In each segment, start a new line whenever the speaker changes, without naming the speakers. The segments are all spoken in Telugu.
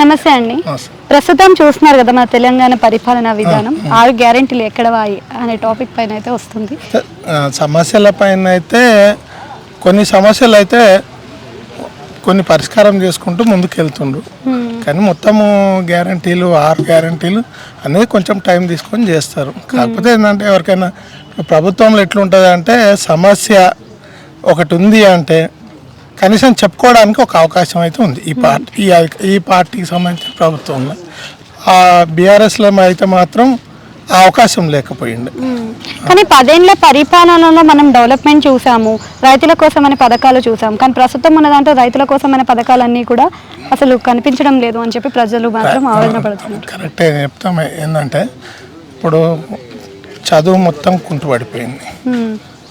నమస్తే అండి. ప్రస్తుతం చూస్తున్నారు కదా మన తెలంగాణ పరిపాలనా విధానం 6 గ్యారెంటీలు ఎక్కడవాయి అనే టాపిక్ పైన అయితే వస్తుంది.
సమస్యల పైన అయితే కొన్ని పరిష్కారం చేసుకుంటూ ముందుకు వెళ్తుండ్రు. కానీ మొత్తము గ్యారంటీలు 6 గ్యారంటీలు అనేది కొంచెం టైం తీసుకొని చేస్తారు. కాకపోతే ఏంటంటే ఎవరికైనా ప్రభుత్వంలో ఎట్లుంటుంది అంటే సమస్య ఒకటి ఉంది అంటే కనీసం చెప్పుకోవడానికి ఒక అవకాశం అయితే ఉంది ఈ పార్టీకి సంబంధించిన ప్రభుత్వంలో. ఆ బీఆర్ఎస్లో అయితే మాత్రం ఆ అవకాశం లేకపోయింది.
కానీ 10 ఏళ్ల పరిపాలనలో మనం డెవలప్మెంట్ చూసాము, రైతుల కోసం అనే పథకాలు చూసాము. కానీ ప్రస్తుతం ఉన్న దాంట్లో రైతుల కోసం అనే పథకాలన్నీ కూడా అసలు కనిపించడం లేదు అని చెప్పి ప్రజలు మాత్రం ఆవేదన పడుతున్నారు.
కరెక్టే చెప్తాం. ఏంటంటే ఇప్పుడు చదువు మొత్తం కుంటుపడిపోయింది,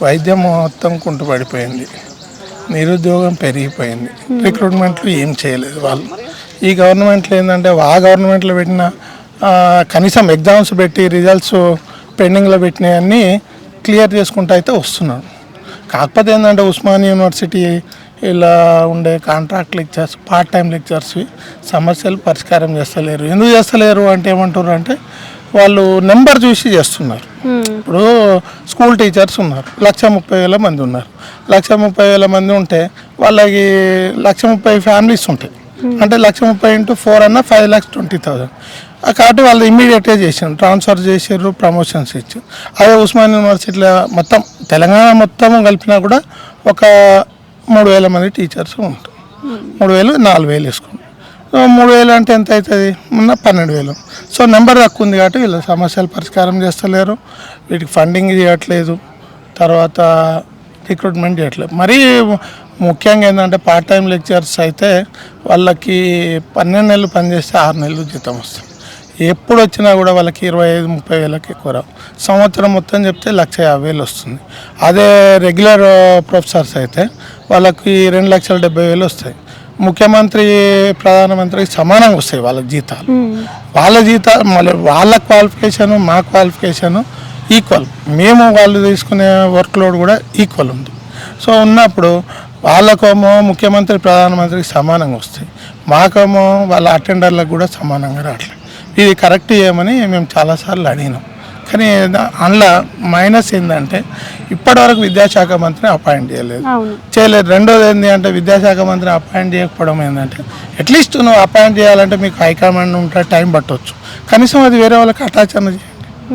వైద్యం మొత్తం కుంటుపడిపోయింది, నిరుద్యోగం పెరిగిపోయింది, రిక్రూట్మెంట్లు ఏం చేయలేదు వాళ్ళు. ఈ గవర్నమెంట్లో ఏంటంటే ఆ గవర్నమెంట్లో పెట్టిన కనీసం ఎగ్జామ్స్ పెట్టి రిజల్ట్స్ పెండింగ్లో పెట్టినవన్నీ క్లియర్ చేసుకుంటూ అయితే వస్తున్నారు. కాకపోతే ఏంటంటే ఉస్మానియా యూనివర్సిటీ ఇలా ఉండే contract lectures, part time lectures సమస్యలు పరిష్కారం చేస్తలేరు. ఎందుకు చేస్తలేరు అంటే ఏమంటారు అంటే వాళ్ళు నెంబర్ చూసి చేస్తున్నారు. ఇప్పుడు స్కూల్ టీచర్స్ ఉన్నారు, 130,000 మంది ఉన్నారు. 130,000 మంది ఉంటే వాళ్ళకి 130 ఫ్యామిలీస్ ఉంటాయి. అంటే 130 × 4 అన్న 5,20,000. కాబట్టి వాళ్ళు ఇమ్మీడియట్గా చేసారు, ట్రాన్స్ఫర్ చేసారు, ప్రమోషన్స్ ఇచ్చారు. అదే ఉస్మాన్ యూనివర్సిటీలో మొత్తం తెలంగాణ మొత్తం కలిపినా కూడా ఒక 3,000 మంది టీచర్స్ ఉంటారు. 3,000 4,000 వేసుకోండి. 3,000 అంటే ఎంత అవుతుంది? మొన్న 12,000. సో నెంబర్ తక్కువ ఉంది కాబట్టి వీళ్ళ సమస్యలు పరిష్కారం చేస్తలేరు, వీటికి ఫండింగ్ చేయట్లేదు, తర్వాత రిక్రూట్మెంట్ చేయట్లేదు. మరీ ముఖ్యంగా ఏంటంటే పార్ట్ టైం లెక్చర్స్ అయితే వాళ్ళకి 12 నెలలు పనిచేస్తే 6 నెలలు జీతం వస్తుంది. ఎప్పుడు వచ్చినా కూడా వాళ్ళకి 25-30 వేలకి ఎక్కువ రావు. సంవత్సరం మొత్తం చెప్తే 1,50,000 వస్తుంది. అదే రెగ్యులర్ ప్రొఫెసర్స్ అయితే వాళ్ళకి 2,70,000 వస్తాయి. ముఖ్యమంత్రి ప్రధానమంత్రికి సమానంగా వస్తాయి వాళ్ళ జీతాలు. మళ్ళీ వాళ్ళ క్వాలిఫికేషను మా క్వాలిఫికేషను ఈక్వల్. మేము వాళ్ళు తీసుకునే వర్క్ లోడ్ కూడా ఈక్వల్ ఉంది. సో ఉన్నప్పుడు వాళ్ళకేమో ముఖ్యమంత్రి ప్రధానమంత్రికి సమానంగా వస్తాయి, మాకేమో వాళ్ళ అటెండర్లకు కూడా సమానంగా రావట్లేదు. ఇది కరెక్ట్ చేయమని మేము చాలాసార్లు అడిగినాం. కానీ అందులో మైనస్ ఏంటంటే ఇప్పటివరకు విద్యాశాఖ మంత్రిని అపాయింట్ చేయలేదు. రెండోది ఏంటి అంటే విద్యాశాఖ మంత్రిని అపాయింట్ చేయకపోవడం ఏంటంటే అట్లీస్ట్ నువ్వు అపాయింట్ చేయాలంటే మీకు హైకమాండ్ ఉంటే టైం పట్టవచ్చు, కనీసం అది వేరే వాళ్ళకి అటాచ్ అన్న